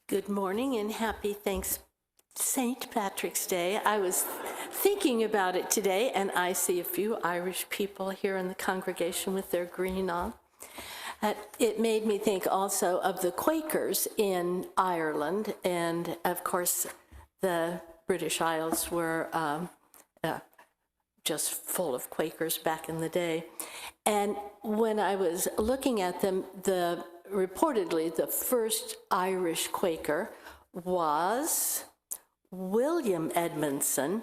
Good morning and happy St. Patrick's Day. I was thinking about it today, and I see a few Irish people here in the congregation with their green on. It made me think also of the Quakers in Ireland, and of course the British Isles were just full of Quakers back in the day. And when I was looking at them, reportedly the first Irish Quaker was William Edmondson.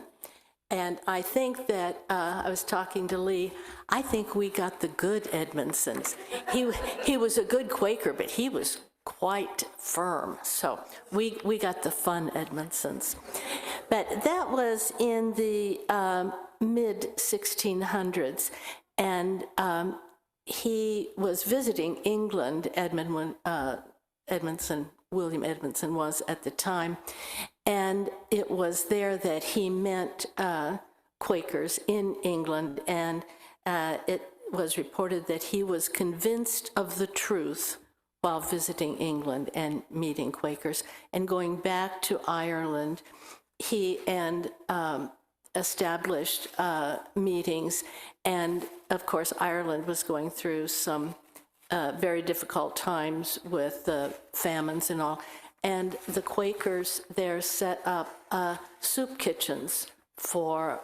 And I think that, I was talking to Lee, I think we got the good Edmondsons. He was a good Quaker, but he was quite firm. So we got the fun Edmondsons. But that was in the mid-1600s. And he was visiting England, William Edmondson was at the time, and it was there that he met Quakers in England, and it was reported that he was convinced of the truth while visiting England and meeting Quakers. And going back to Ireland, he established meetings, and of course Ireland was going through some very difficult times with the famines and all, and the Quakers there set up soup kitchens for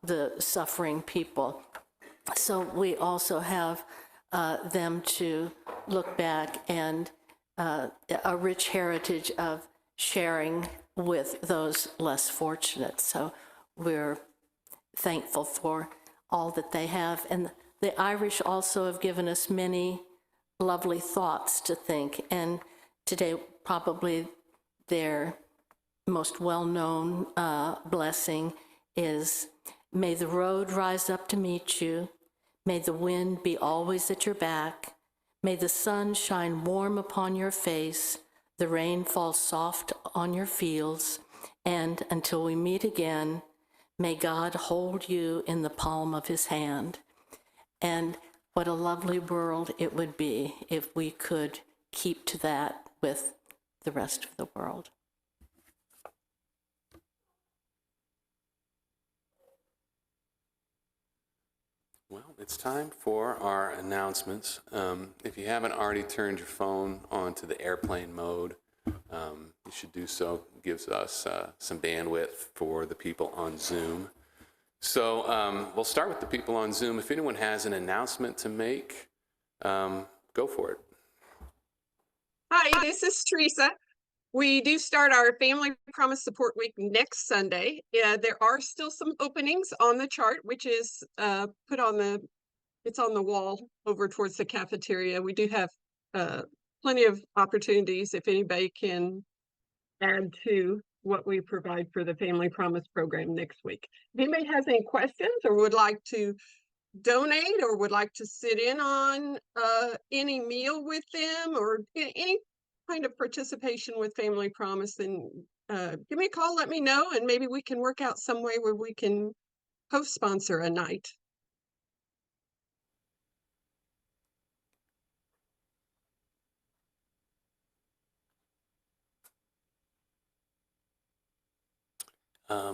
the suffering people. So we also have them to look back, and a rich heritage of sharing with those less fortunate. So we're thankful for all that they have. And the Irish also have given us many lovely thoughts to think. And today, probably their most well-known blessing is, may the road rise up to meet you. May the wind be always at your back. May the sun shine warm upon your face. The rain fall soft on your fields. And until we meet again, may God hold you in the palm of his hand. And what a lovely world it would be if we could keep to that with the rest of the world. Well, it's time for our announcements. If you haven't already turned your phone onto the airplane mode, you should do so. It gives us some bandwidth for the people on Zoom. So we'll start with the people on Zoom. If anyone has an announcement to make, go for it. Hi, this is Teresa. We do start our Family Promise Support Week next Sunday. There are still some openings on the chart, which is it's on the wall over towards the cafeteria. We do have plenty of opportunities if anybody can add to what we provide for the Family Promise program next week. If anybody has any questions or would like to donate or would like to sit in on any meal with them or any kind of participation with Family Promise, then give me a call, let me know, and maybe we can work out some way where we can co-sponsor a night.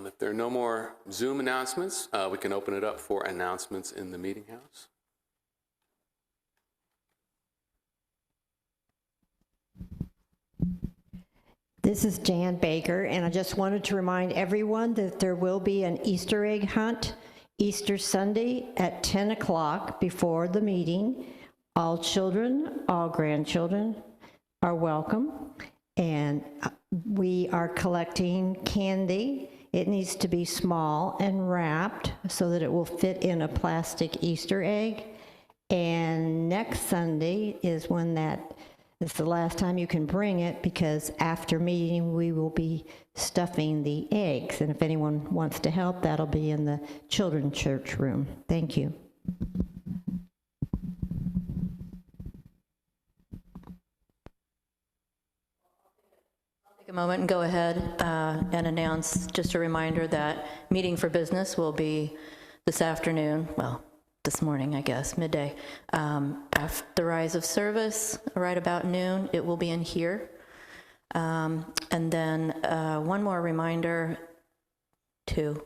If there are no more Zoom announcements, we can open it up for announcements in the meeting house. This is Jan Baker, and I just wanted to remind everyone that there will be an Easter egg hunt Easter Sunday at 10 o'clock before the meeting. All children, all grandchildren are welcome, and we are collecting candy. It needs to be small and wrapped so that it will fit in a plastic Easter egg. And next Sunday is when it's the last time you can bring it, because after meeting we will be stuffing the eggs. And if anyone wants to help, that'll be in the children's church room. Thank you. A moment and go ahead and announce just a reminder that meeting for business will be this afternoon, well, this morning, I guess, midday. After the rise of service, right about noon, it will be in here. And then one more reminder, too,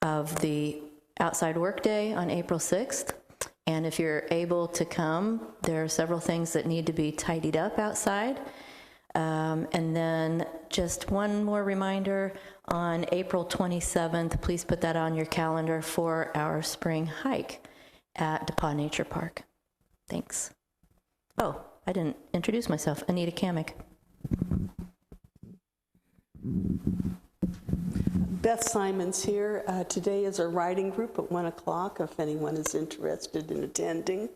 of the outside workday on April 6th. And if you're able to come, there are several things that need to be tidied up outside. And then just one more reminder, on April 27th, please put that on your calendar for our spring hike at DePaul Nature Park. Thanks. Oh, I didn't introduce myself. Anita Kamick. Beth Simon's here. Today is our writing group at 1 o'clock if anyone is interested in attending.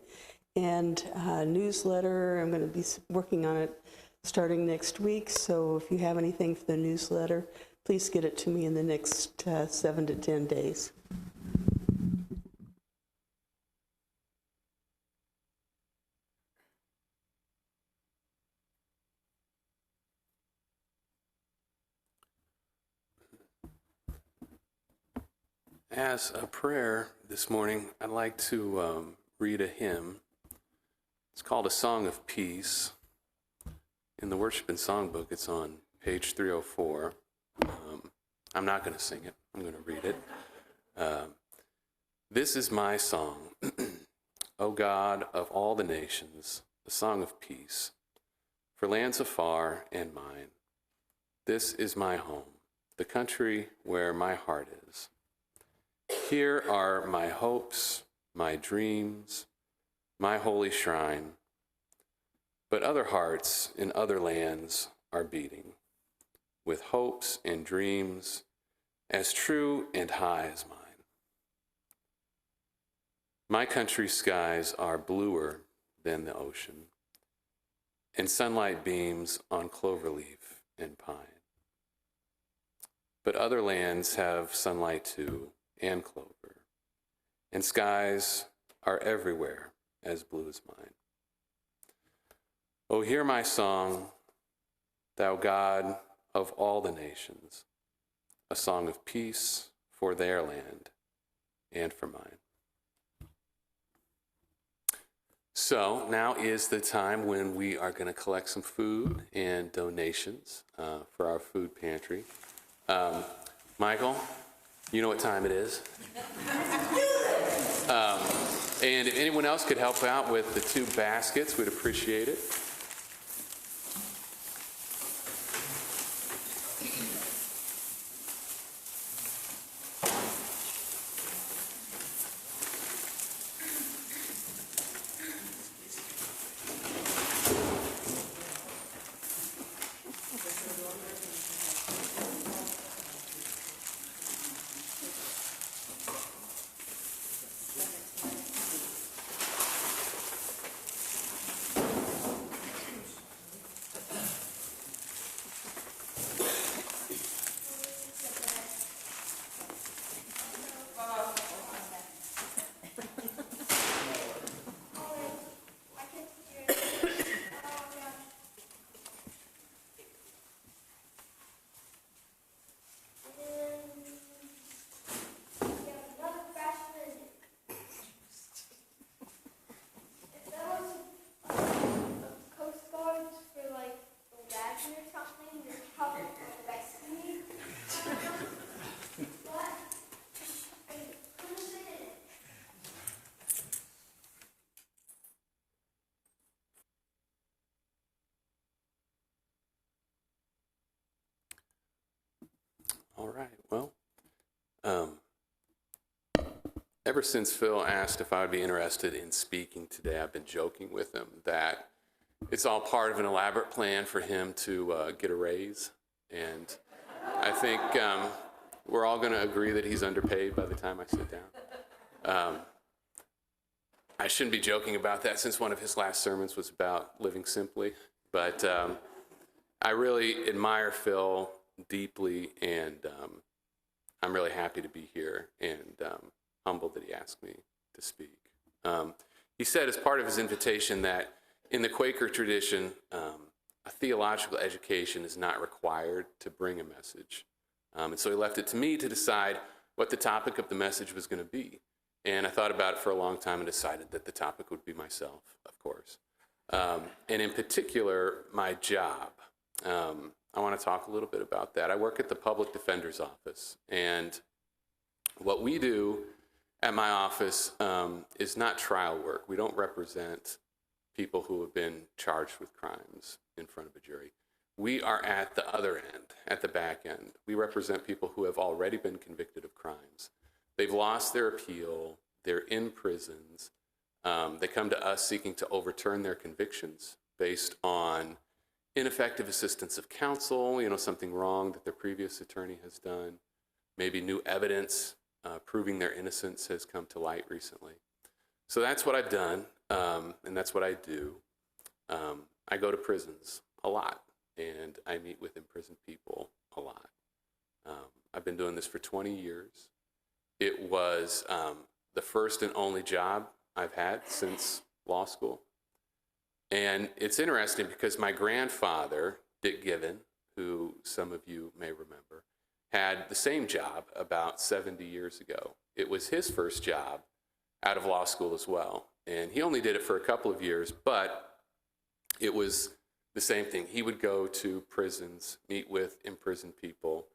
And newsletter, I'm going to be working on it starting next week. So if you have anything for the newsletter, please get it to me in the next 7 to 10 days. As a prayer this morning, I'd like to read a hymn. It's called A Song of Peace. In the Worship and Songbook, it's on page 304. I'm not going to sing it. I'm going to read it. This is my song, O God of all the nations, a song of peace, for lands afar and mine. This is my home, the country where my heart is. Here are my hopes, my dreams, my holy shrine. But other hearts in other lands are beating, with hopes and dreams as true and high as mine. My country's skies are bluer than the ocean, and sunlight beams on cloverleaf and pine. But other lands have sunlight too, and clover, and skies are everywhere as blue as mine. Oh, hear my song, thou God of all the nations, a song of peace for their land and for mine. So now is the time when we are going to collect some food and donations for our food pantry. Michael, you know what time it is. And if anyone else could help out with the 2 baskets, we'd appreciate it. All right, well, ever since Phil asked if I would be interested in speaking today, I've been joking with him that it's all part of an elaborate plan for him to get a raise. And I think we're all going to agree that he's underpaid by the time I sit down. I shouldn't be joking about that since one of his last sermons was about living simply. But I really admire Phil deeply, and I'm really happy to be here and humbled that he asked me to speak. He said as part of his invitation that in the Quaker tradition, a theological education is not required to bring a message. And so he left it to me to decide what the topic of the message was going to be. And I thought about it for a long time and decided that the topic would be myself, of course. And in particular, my job. I want to talk a little bit about that. I work at the Public Defender's Office, and what we do at my office is not trial work. We don't represent people who have been charged with crimes in front of a jury. We are at the other end, at the back end. We represent people who have already been convicted of crimes. They've lost their appeal. They're in prisons. They come to us seeking to overturn their convictions based on ineffective assistance of counsel, something wrong that their previous attorney has done. Maybe new evidence proving their innocence has come to light recently. So that's what I've done, and that's what I do. I go to prisons a lot, and I meet with imprisoned people a lot. I've been doing this for 20 years. It was the first and only job I've had since law school. And it's interesting because my grandfather, Dick Given, who some of you may remember, had the same job about 70 years ago. It was his first job out of law school as well. And he only did it for a couple of years, but it was the same thing. He would go to prisons, meet with imprisoned people,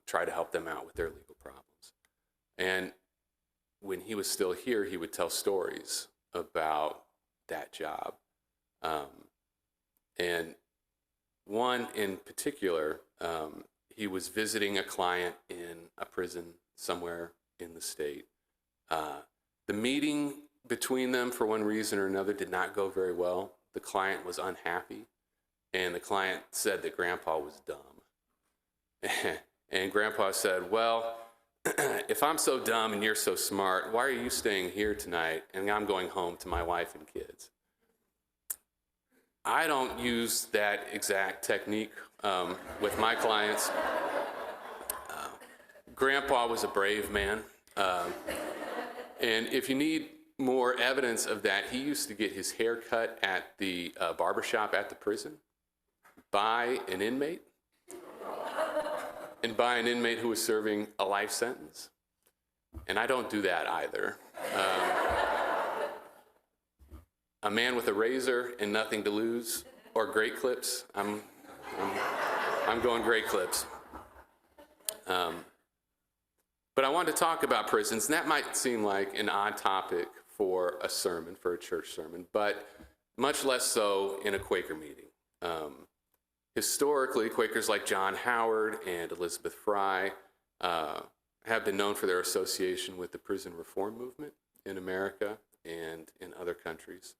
try to help them out with their legal problems. And when he was still here, he would tell stories about that job. And one in particular, he was visiting a client in a prison somewhere in the state. The meeting between them, for one reason or another, did not go very well. The client was unhappy, and the client said that Grandpa was dumb. And Grandpa said, well, if I'm so dumb and you're so smart, why are you staying here tonight and I'm going home to my wife and kids? I don't use that exact technique with my clients. Grandpa was a brave man. And if you need more evidence of that, he used to get his hair cut at the barbershop at the prison by an inmate, and by an inmate who was serving a life sentence. And I don't do that either. A man with a razor and nothing to lose, or great clips. I'm going great clips. But I wanted to talk about prisons, and that might seem like an odd topic for a sermon, for a church sermon, but much less so in a Quaker meeting. Historically, Quakers like John Howard and Elizabeth Fry have been known for their association with the prison reform movement in America and in other countries.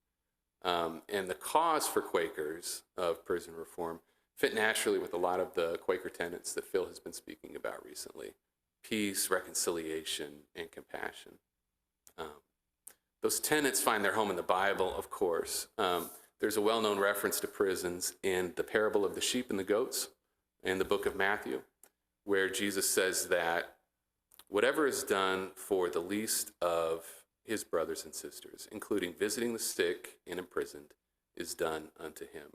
And the cause for Quakers of prison reform fit naturally with a lot of the Quaker tenets that Phil has been speaking about recently: peace, reconciliation, and compassion. Those tenets find their home in the Bible, of course. There's a well-known reference to prisons in the parable of the sheep and the goats in the book of Matthew, where Jesus says that whatever is done for the least of his brothers and sisters, including visiting the sick and imprisoned, is done unto him.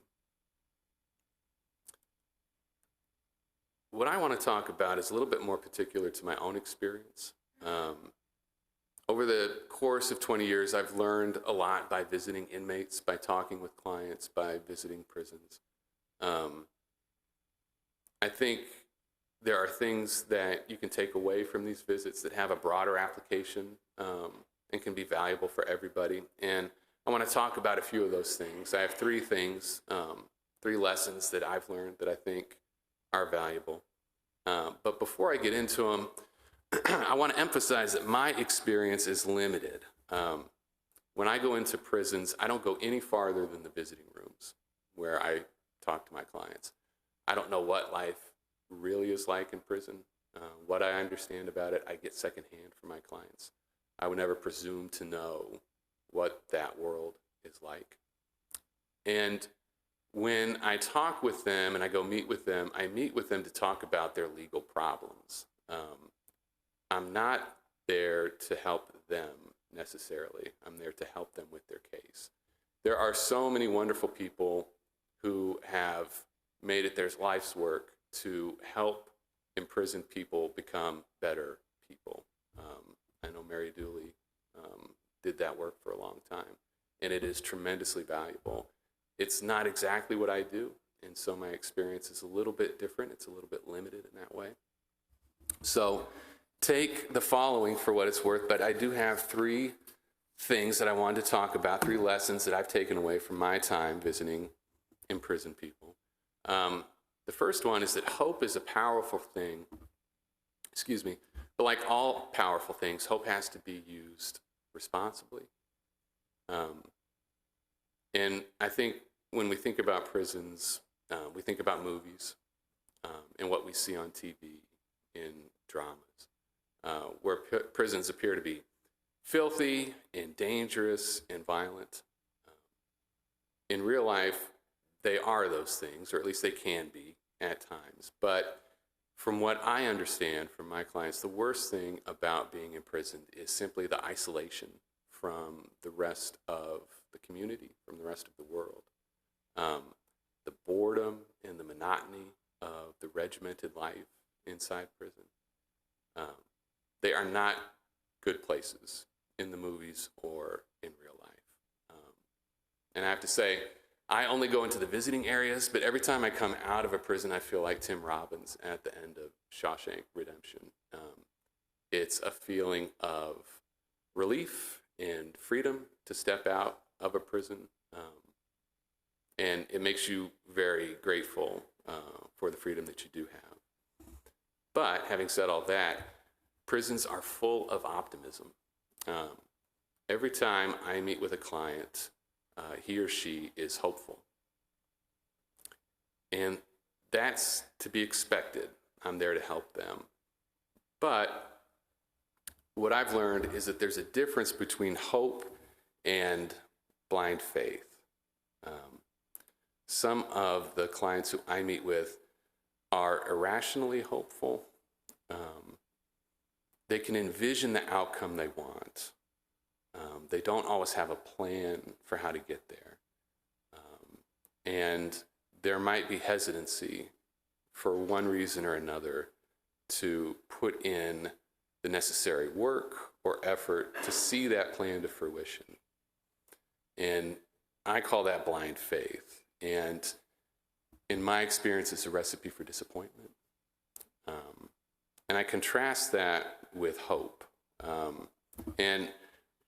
What I want to talk about is a little bit more particular to my own experience. Over the course of 20 years, I've learned a lot by visiting inmates, by talking with clients, by visiting prisons. I think there are things that you can take away from these visits that have a broader application and can be valuable for everybody. And I want to talk about a few of those things. I have three things, three lessons that I've learned that I think are valuable. But before I get into them, I want to emphasize that my experience is limited. When I go into prisons, I don't go any farther than the visiting rooms where I talk to my clients. I don't know what life really is like in prison. What I understand about it, I get secondhand from my clients. I would never presume to know what that world is like. And when I talk with them and I go meet with them, I meet with them to talk about their legal problems. I'm not there to help them necessarily. I'm there to help them with their case. There are so many wonderful people who have made it their life's work to help imprisoned people become better people. I know Mary Dooley did that work for a long time, and it is tremendously valuable. It's not exactly what I do, and so my experience is a little bit different. It's a little bit limited in that way. So take the following for what it's worth, but I do have 3 things that I wanted to talk about, 3 lessons that I've taken away from my time visiting imprisoned people. The first one is that hope is a powerful thing, but like all powerful things, hope has to be used responsibly. And I think when we think about prisons, we think about movies and what we see on TV in dramas, where prisons appear to be filthy and dangerous and violent. In real life, they are those things, or at least they can be at times. But from what I understand from my clients, the worst thing about being imprisoned is simply the isolation from the rest of the community, from the rest of the world. The boredom and the monotony of the regimented life inside prison. They are not good places in the movies or in real life. And I have to say, I only go into the visiting areas, but every time I come out of a prison, I feel like Tim Robbins at the end of Shawshank Redemption. It's a feeling of relief and freedom to step out of a prison. And it makes you very grateful for the freedom that you do have. But having said all that, prisons are full of optimism. Every time I meet with a client, he or she is hopeful. And that's to be expected. I'm there to help them. But what I've learned is that there's a difference between hope and blind faith. Some of the clients who I meet with are irrationally hopeful. They can envision the outcome they want. They don't always have a plan for how to get there. And there might be hesitancy for one reason or another to put in the necessary work or effort to see that plan to fruition. And I call that blind faith. And in my experience, it's a recipe for disappointment. And I contrast that with hope. And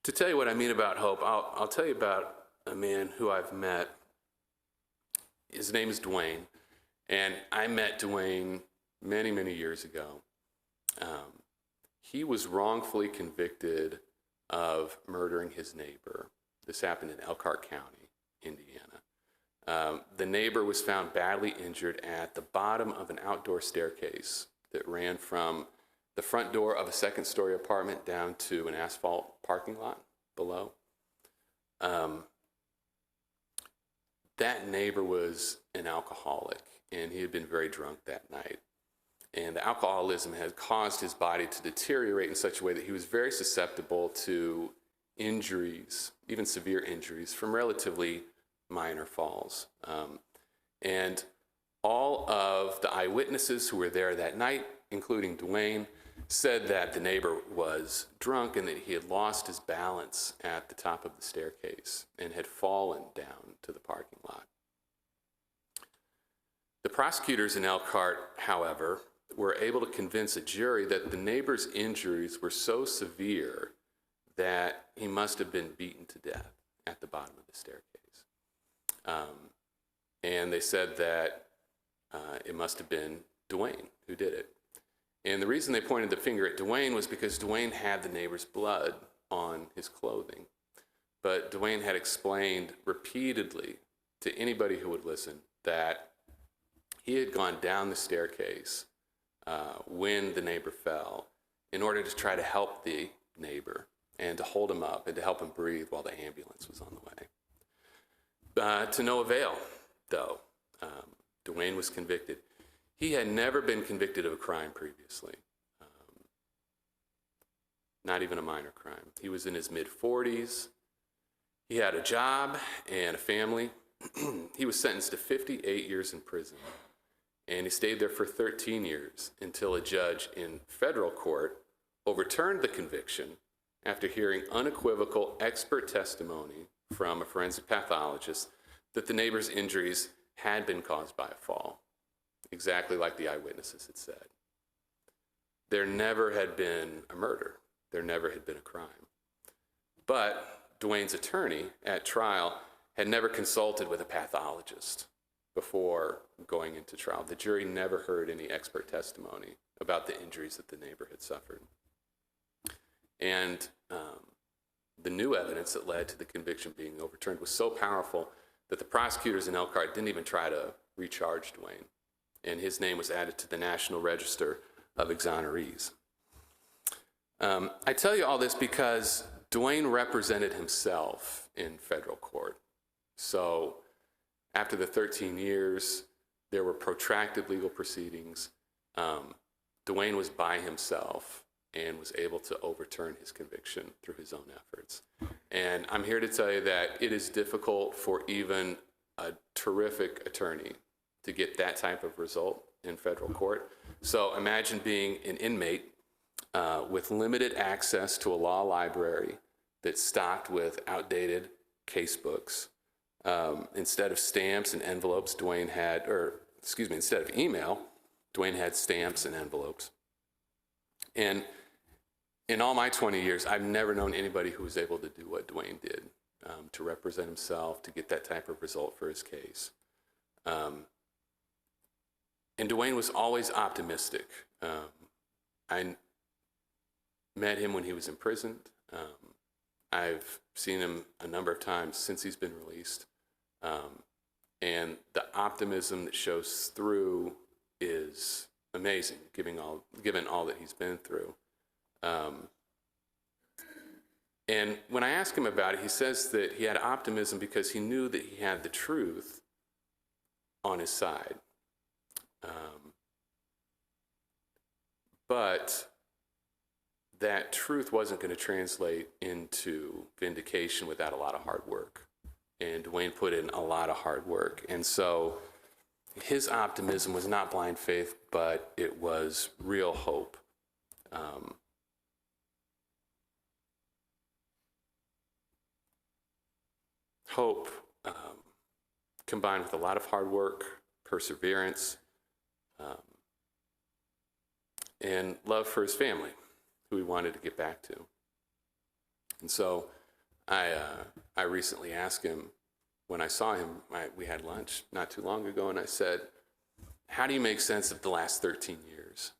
to tell you what I mean about hope, I'll tell you about a man who I've met. His name is Dwayne. And I met Dwayne many, many years ago. He was wrongfully convicted of murdering his neighbor. This happened in Elkhart County, Indiana. The neighbor was found badly injured at the bottom of an outdoor staircase that ran from the front door of a second-story apartment down to an asphalt parking lot below. That neighbor was an alcoholic, and he had been very drunk that night. And the alcoholism had caused his body to deteriorate in such a way that he was very susceptible to injuries, even severe injuries, from relatively minor falls. And all of the eyewitnesses who were there that night, including Dwayne, said that the neighbor was drunk and that he had lost his balance at the top of the staircase and had fallen down to the parking lot. The prosecutors in Elkhart, however, were able to convince a jury that the neighbor's injuries were so severe that he must have been beaten to death at the bottom of the staircase. And they said that it must have been Dwayne who did it. And the reason they pointed the finger at Dwayne was because Dwayne had the neighbor's blood on his clothing. But Dwayne had explained repeatedly to anybody who would listen that he had gone down the staircase when the neighbor fell in order to try to help the neighbor and to hold him up and to help him breathe while the ambulance was on the way. To no avail, though. Dwayne was convicted. He had never been convicted of a crime previously, not even a minor crime. He was in his mid-40s. He had a job and a family. He was sentenced to 58 years in prison, and he stayed there for 13 years until a judge in federal court overturned the conviction after hearing unequivocal expert testimony from a forensic pathologist that the neighbor's injuries had been caused by a fall, exactly like the eyewitnesses had said. There never had been a murder. There never had been a crime. But Dwayne's attorney at trial had never consulted with a pathologist before going into trial. The jury never heard any expert testimony about the injuries that the neighbor had suffered. And the new evidence that led to the conviction being overturned was so powerful that the prosecutors in Elkhart didn't even try to recharge Dwayne. And his name was added to the National Register of Exonerees. I tell you all this because Dwayne represented himself in federal court. So after the 13 years, there were protracted legal proceedings. Dwayne was by himself and was able to overturn his conviction through his own efforts. And I'm here to tell you that it is difficult for even a terrific attorney to get that type of result in federal court. So imagine being an inmate with limited access to a law library that's stocked with outdated case books. Instead of stamps and envelopes, instead of email, Dwayne had stamps and envelopes. And in all my 20 years, I've never known anybody who was able to do what Dwayne did, to represent himself, to get that type of result for his case. And Dwayne was always optimistic. I met him when he was imprisoned. I've seen him a number of times since he's been released. And the optimism that shows through is amazing, given all that he's been through. And when I ask him about it, he says that he had optimism because he knew that he had the truth on his side. But that truth wasn't going to translate into vindication without a lot of hard work. And Dwayne put in a lot of hard work. And so his optimism was not blind faith, but it was real hope. Hope combined with a lot of hard work, perseverance, and love for his family, who he wanted to get back to. And so I recently asked him, when I saw him, we had lunch not too long ago, and I said, how do you make sense of the last 13 years?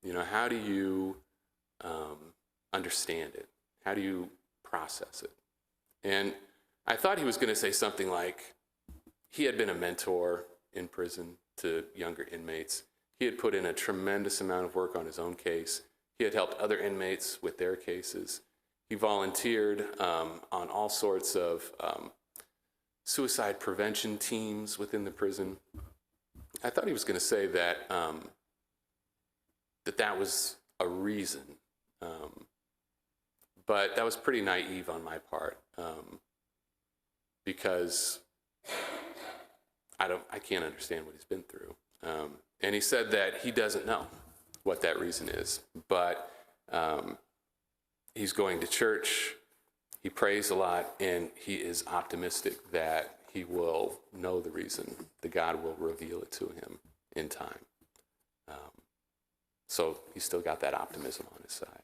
You know, how do you understand it? How do you process it? And I thought he was going to say something like, he had been a mentor in prison to younger inmates. He had put in a tremendous amount of work on his own case. He had helped other inmates with their cases. He volunteered on all sorts of suicide prevention teams within the prison. I thought he was going to say that that was a reason, but that was pretty naive on my part, because I can't understand what he's been through. And he said that he doesn't know what that reason is, but he's going to church, he prays a lot, and he is optimistic that he will know the reason, that God will reveal it to him in time. So he's still got that optimism on his side.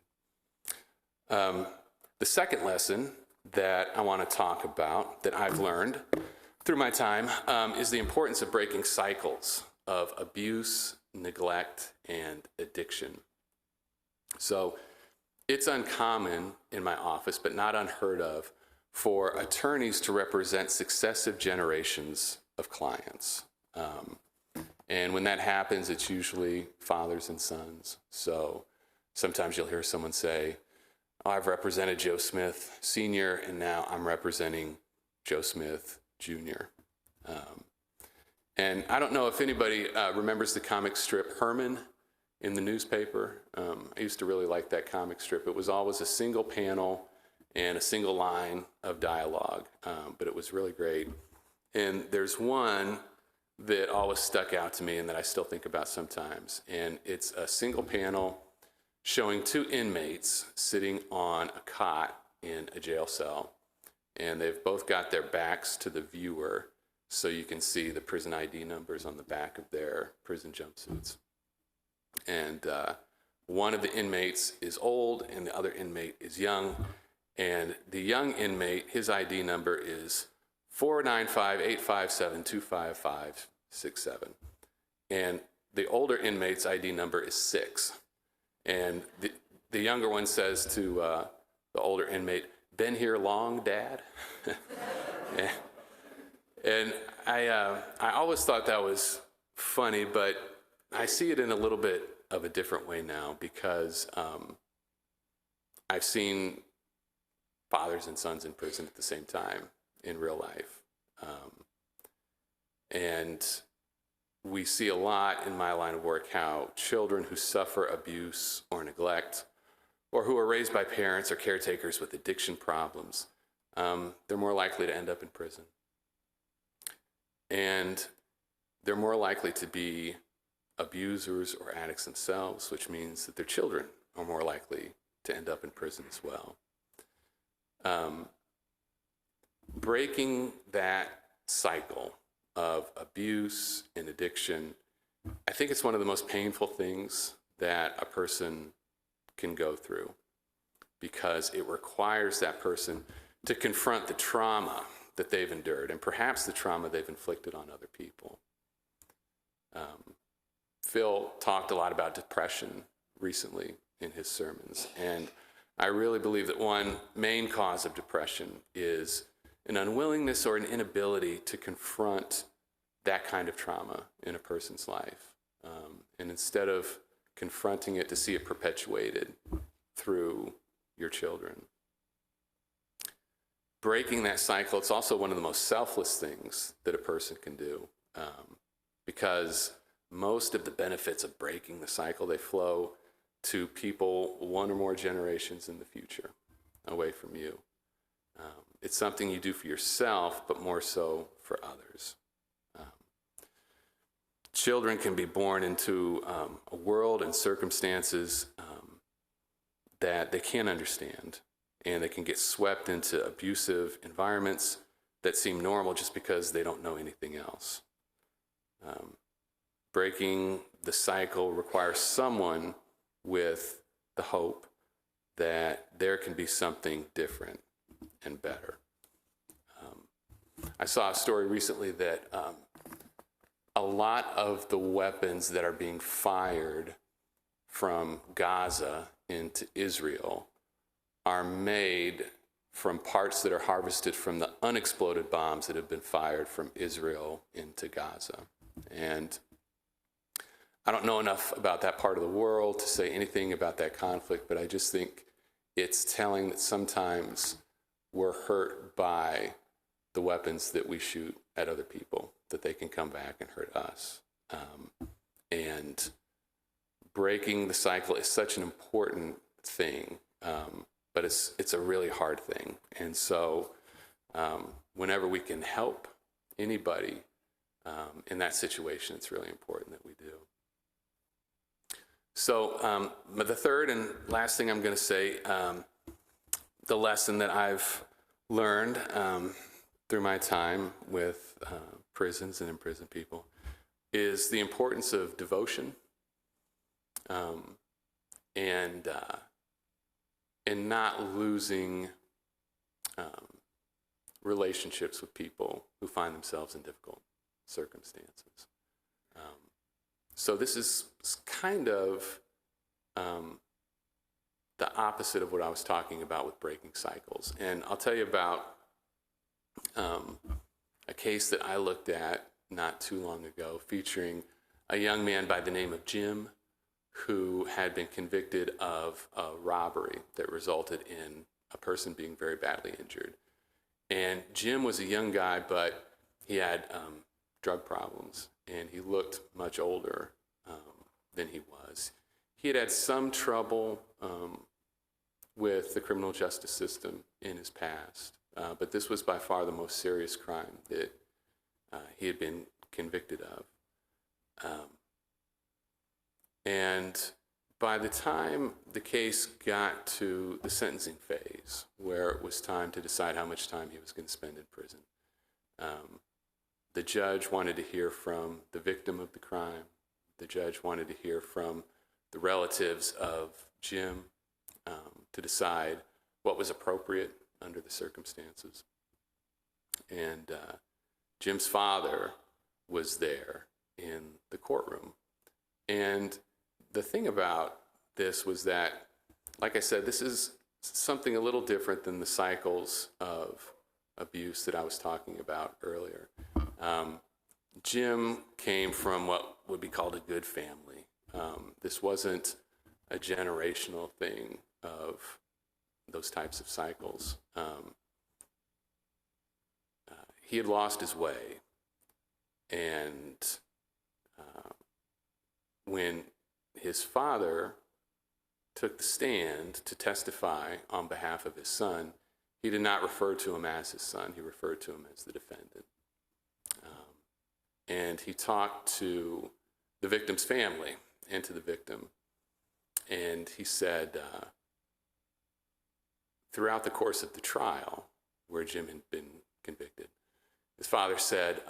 The second lesson that I want to talk about, that I've learned through my time, is the importance of breaking cycles of abuse, neglect, and addiction. So it's uncommon in my office, but not unheard of, for attorneys to represent successive generations of clients. And when that happens, it's usually fathers and sons. So sometimes you'll hear someone say, oh, I've represented Joe Smith Sr., and now I'm representing Joe Smith Jr. And I don't know if anybody remembers the comic strip Herman in the newspaper. I used to really like that comic strip. It was always a single panel and a single line of dialogue, but it was really great. And there's one that always stuck out to me and that I still think about sometimes. And it's a single panel showing two inmates sitting on a cot in a jail cell. And they've both got their backs to the viewer, so you can see the prison ID numbers on the back of their prison jumpsuits. And one of the inmates is old and the other inmate is young. And the young inmate, his ID number is 495-857-25567. And the older inmate's ID number is 6. And the younger one says to the older inmate, "Been here long, Dad?" And I always thought that was funny, but I see it in a little bit of a different way now, because I've seen fathers and sons in prison at the same time in real life. And we see a lot in my line of work how children who suffer abuse or neglect, or who are raised by parents or caretakers with addiction problems, they're more likely to end up in prison. And they're more likely to be abusers or addicts themselves, which means that their children are more likely to end up in prison as well. Breaking that cycle of abuse and addiction, I think it's one of the most painful things that a person can go through, because it requires that person to confront the trauma that they've endured, and perhaps the trauma they've inflicted on other people. Phil talked a lot about depression recently in his sermons, and I really believe that one main cause of depression is an unwillingness or an inability to confront that kind of trauma in a person's life. And instead of confronting it, to see it perpetuated through your children. Breaking that cycle, it's also one of the most selfless things that a person can do, because most of the benefits of breaking the cycle, they flow to people one or more generations in the future away from you. It's something you do for yourself, but more so for others. Children can be born into a world and circumstances that they can't understand, and they can get swept into abusive environments that seem normal just because they don't know anything else. Breaking the cycle requires someone with the hope that there can be something different and better. I saw a story recently that a lot of the weapons that are being fired from Gaza into Israel are made from parts that are harvested from the unexploded bombs that have been fired from Israel into Gaza. And I don't know enough about that part of the world to say anything about that conflict, but I just think it's telling that sometimes we're hurt by the weapons that we shoot at other people, that they can come back and hurt us. And breaking the cycle is such an important thing, but it's a really hard thing. And so whenever we can help anybody in that situation, it's really important that we do. So the third and last thing I'm going to say, the lesson that I've learned through my time with prisons and imprisoned people is the importance of devotion, and not losing relationships with people who find themselves in difficult circumstances. So this is kind of the opposite of what I was talking about with breaking cycles. And I'll tell you about a case that I looked at not too long ago, featuring a young man by the name of Jim, who had been convicted of a robbery that resulted in a person being very badly injured. And Jim was a young guy, but he had drug problems, and he looked much older than he was. He had had some trouble with the criminal justice system in his past, but this was by far the most serious crime that he had been convicted of. And by the time the case got to the sentencing phase, where it was time to decide how much time he was going to spend in prison, The judge wanted to hear from the victim of the crime. The judge wanted to hear from the relatives of Jim to decide what was appropriate under the circumstances. And Jim's father was there in the courtroom. And the thing about this was that, like I said, this is something a little different than the cycles of abuse that I was talking about earlier. Jim came from what would be called a good family. This wasn't a generational thing of those types of cycles. He had lost his way, and when his father took the stand to testify on behalf of his son, he did not refer to him as his son. He referred to him as the defendant. And he talked to the victim's family and to the victim. And he said, throughout the course of the trial, where Jim had been convicted, his father said,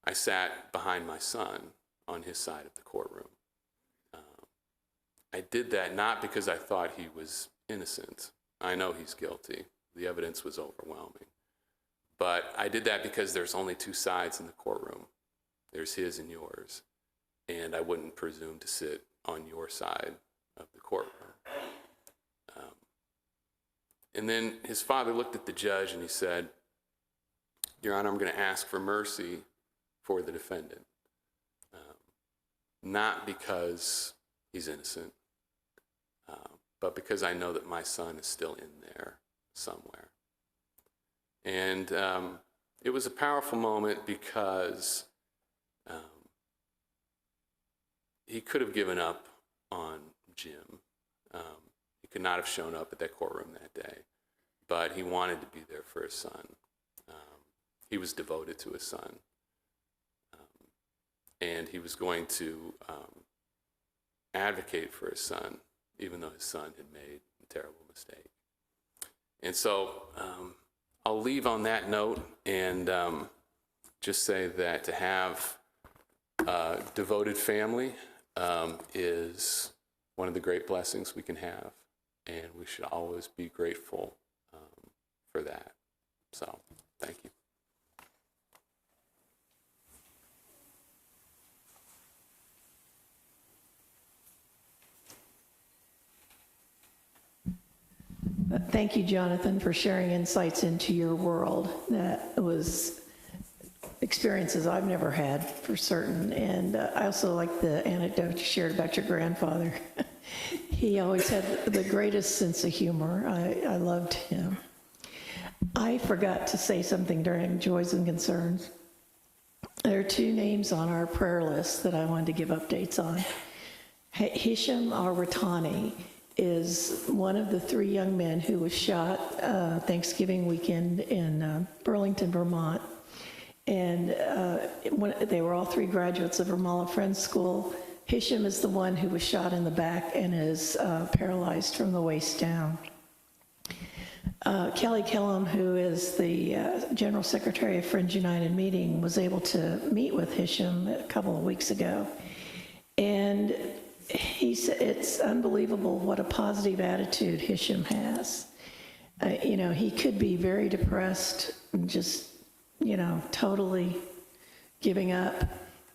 I sat behind my son on his side of the courtroom. I did that not because I thought he was innocent. I know he's guilty. The evidence was overwhelming. But I did that because there's only two sides in the courtroom. There's his and yours. And I wouldn't presume to sit on your side of the courtroom. And then his father looked at the judge and he said, Your Honor, I'm going to ask for mercy for the defendant. Not because he's innocent, but because I know that my son is still in there somewhere. And it was a powerful moment because he could have given up on Jim. He could not have shown up at that courtroom that day, but he wanted to be there for his son. He was devoted to his son. And he was going to advocate for his son, even though his son had made a terrible mistake. And so I'll leave on that note and just say that to have a devoted family is one of the great blessings we can have, and we should always be grateful for that. So, thank you. Thank you, Jonathan, for sharing insights into your world. That was experiences I've never had for certain. And I also like the anecdote you shared about your grandfather. He always had the greatest sense of humor. I loved him. I forgot to say something during Joys and Concerns. There are two names on our prayer list that I wanted to give updates on. Hisham al-Ratani is one of the three young men who was shot Thanksgiving weekend in Burlington, Vermont. And they were all three graduates of Ramallah Friends School. Hisham is the one who was shot in the back and is paralyzed from the waist down. Kelly Kellum, who is the General Secretary of Friends United meeting, was able to meet with Hisham a couple of weeks ago. And he said it's unbelievable what a positive attitude Hisham has. He could be very depressed and just, totally giving up.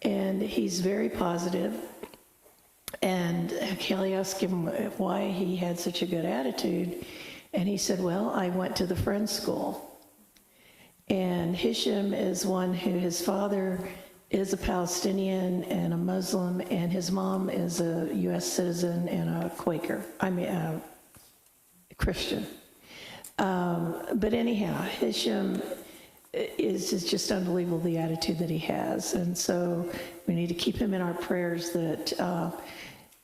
And he's very positive. And Kelly asked him why he had such a good attitude. And he said, well, I went to the Friends School. And Hisham is one who his father is a Palestinian and a Muslim, and his mom is a U.S. citizen and a Quaker, a Christian. But anyhow, Hisham is just unbelievable, the attitude that he has. And so we need to keep him in our prayers that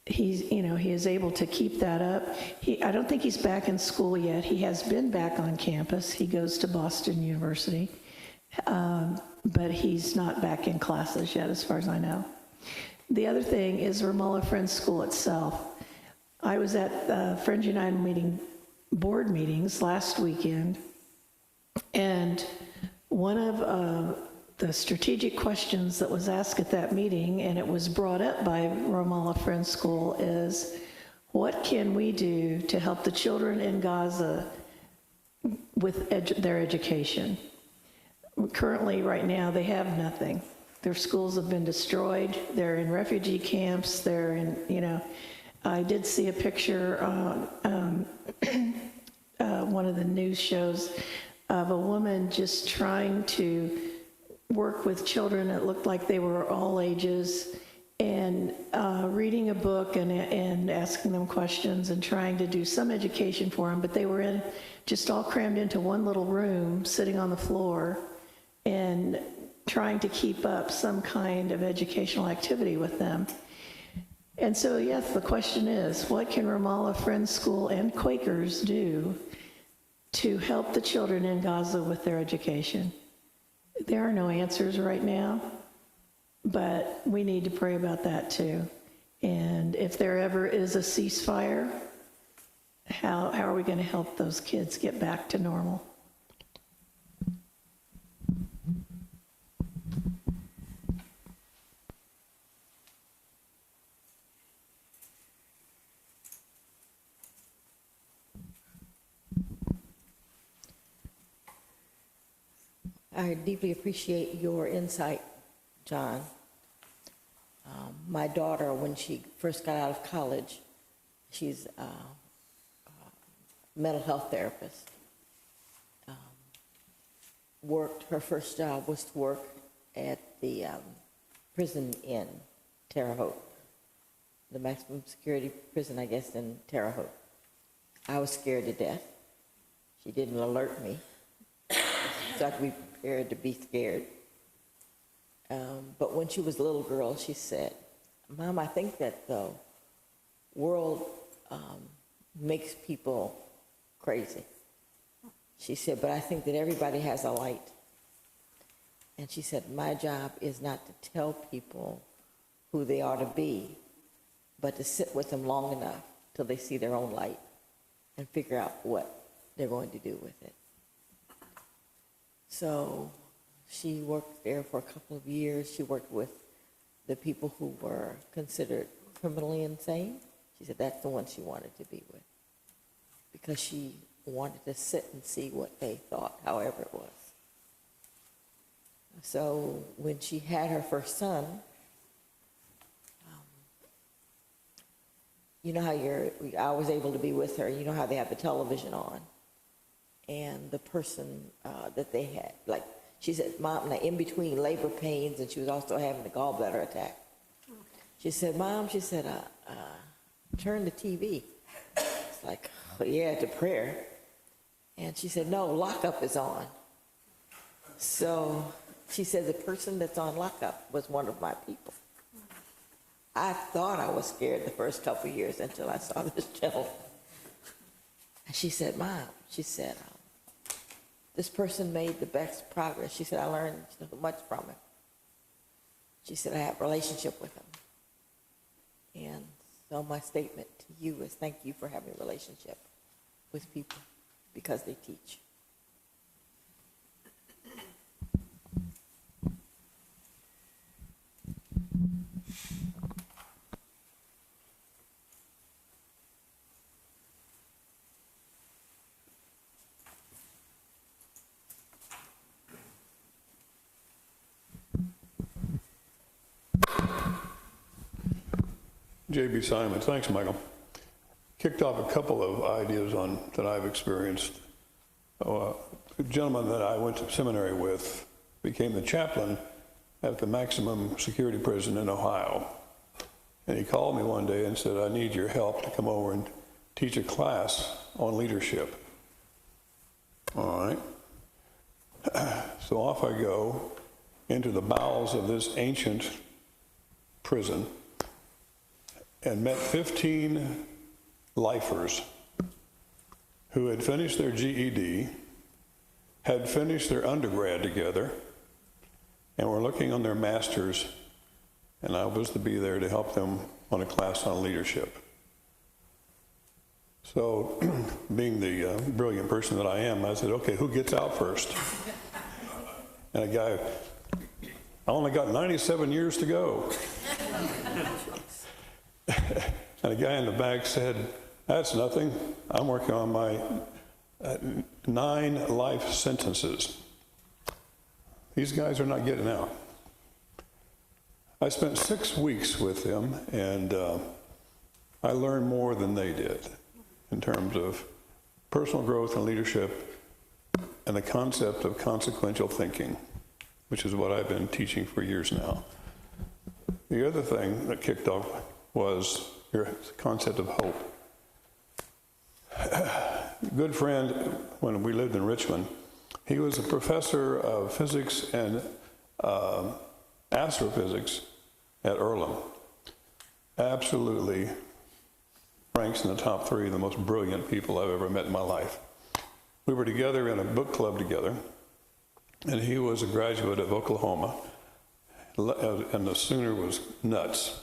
he is able to keep that up. I don't think he's back in school yet. He has been back on campus. He goes to Boston University. But he's not back in classes yet, as far as I know. The other thing is Ramallah Friends School itself. I was at Friends United board meetings last weekend, and one of the strategic questions that was asked at that meeting, and it was brought up by Ramallah Friends School, is what can we do to help the children in Gaza with their education? Currently, right now, they have nothing. Their schools have been destroyed. They're in refugee camps. They're in, you know, I did see a picture on one of the news shows of a woman just trying to work with children. It looked like they were all ages, and reading a book and asking them questions and trying to do some education for them, but they were just all crammed into one little room, sitting on the floor, and trying to keep up some kind of educational activity with them. And so, yes, the question is, what can Ramallah Friends School and Quakers do to help the children in Gaza with their education? There are no answers right now, but we need to pray about that too. And if there ever is a ceasefire, how are we going to help those kids get back to normal? I deeply appreciate your insight, John. My daughter, when she first got out of college, she's a mental health therapist. Her first job was to work at the prison in Terre Haute, the maximum security prison, I guess, in Terre Haute. I was scared to death. She didn't alert me. So I had to be prepared to be scared. But when she was a little girl, she said, "Mom, I think that the world makes people crazy." She said, "But I think that everybody has a light." And she said, "My job is not to tell people who they ought to be, but to sit with them long enough till they see their own light and figure out what they're going to do with it." So she worked there for a couple of years. She worked with the people who were considered criminally insane. She said that's the one she wanted to be with, because she wanted to sit and see what they thought, however it was. So when she had her first son, you know how I was able to be with her. You know how they have the television on. And the person that they had, like, she said, "Mom," in between labor pains, and she was also having a gallbladder attack. She said, "Mom," she said, "turn the TV." It's like, oh, yeah, to prayer. And she said, "No, lockup is on." So she said the person that's on lockup was one of my people. I thought I was scared the first couple of years until I saw this gentleman. And she said, "Mom," she said, "this person made the best progress." She said, "I learned so much from him." She said, "I have a relationship with him." And so my statement to you is thank you for having a relationship with people, because they teach. J.B. Simon, thanks, Michael. Kicked off a couple of ideas that I've experienced. A gentleman that I went to seminary with became the chaplain at the maximum security prison in Ohio. And he called me one day and said, "I need your help to come over and teach a class on leadership." All right. So off I go into the bowels of this ancient prison and met 15 lifers who had finished their GED, had finished their undergrad together, and were looking on their masters, and I was to be there to help them on a class on leadership. So, being the brilliant person that I am, I said, "Okay, who gets out first?" And a guy I only got 97 years to go. And a guy in the back said, that's nothing. I'm working on my 9 life sentences. These guys are not getting out. I spent 6 weeks with them, and I learned more than they did in terms of personal growth and leadership and the concept of consequential thinking, which is what I've been teaching for years now. The other thing that kicked off was your concept of hope. A good friend, when we lived in Richmond, he was a professor of physics and astrophysics at Earlham. Absolutely ranks in the top 3 of the most brilliant people I've ever met in my life. We were together in a book club together, and he was a graduate of Oklahoma, and the Sooner was nuts.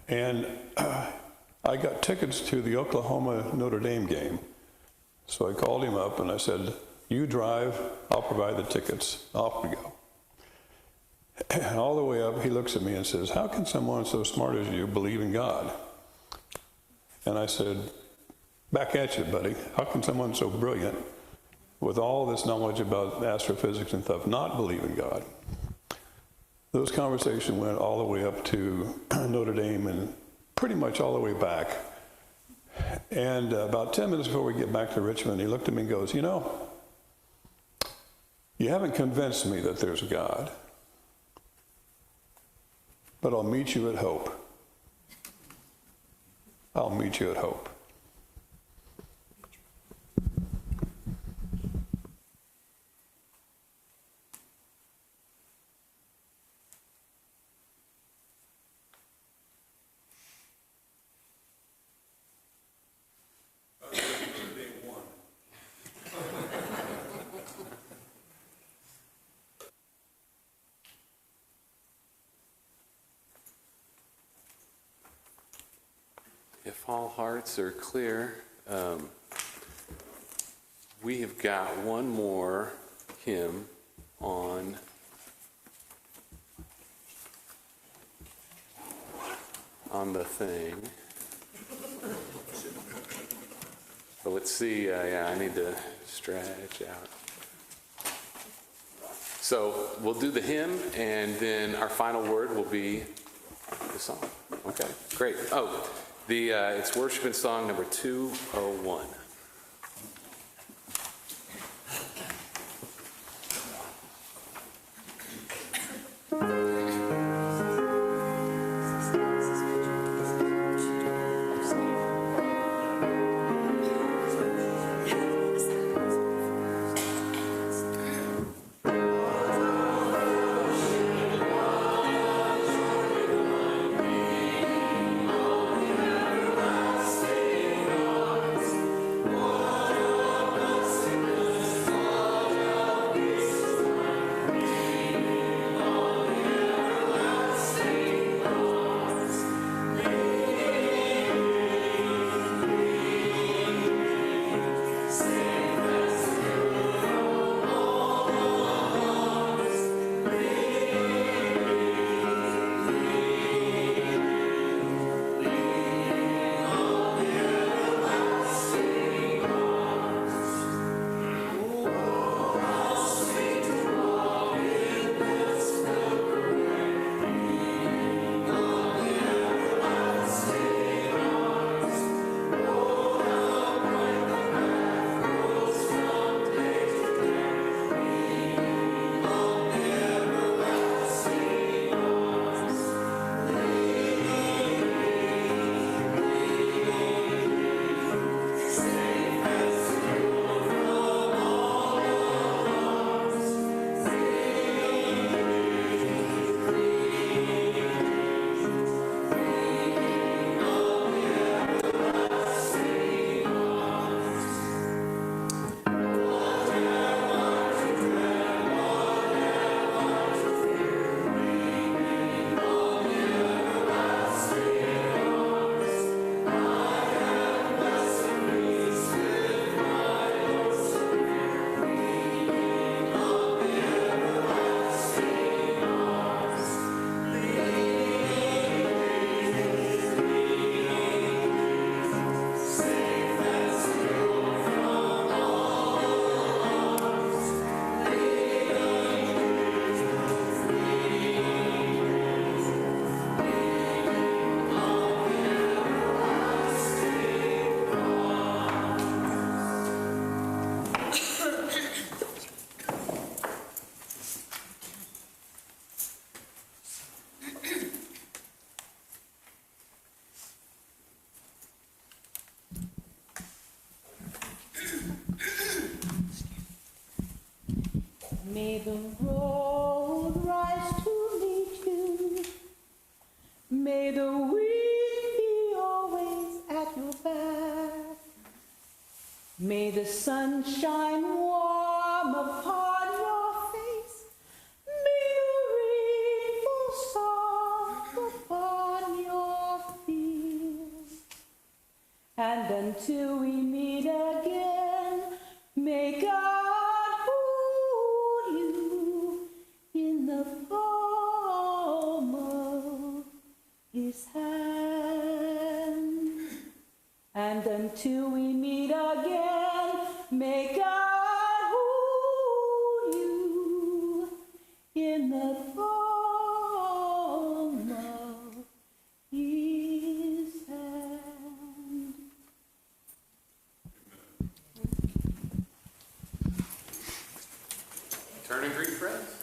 And I got tickets to the Oklahoma Notre Dame game. So I called him up and I said, you drive, I'll provide the tickets, off we go. And all the way up, he looks at me and says, how can someone so smart as you believe in God? And I said, back at you, buddy. How can someone so brilliant with all this knowledge about astrophysics and stuff not believe in God? Those conversations went all the way up to Notre Dame and pretty much all the way back. And about 10 minutes before we get back to Richmond, he looked at me and goes, you know, you haven't convinced me that there's a God, but I'll meet you at hope. I'll meet you at hope. If all hearts are clear, we have got one more hymn on the thing. So let's see, yeah, I need to stretch out. So we'll do the hymn, and then our final word will be the song. Okay, great. Oh, it's worship and song number 201. May the road rise to meet you. May the wind be always at your back. May the sun shine warm upon your face. May the rain fall soft upon your fields. And until we meet again, may God hold you in the palm of His hand. And until we meet again, may God hold you in the palm of His hand. Turn and greet friends.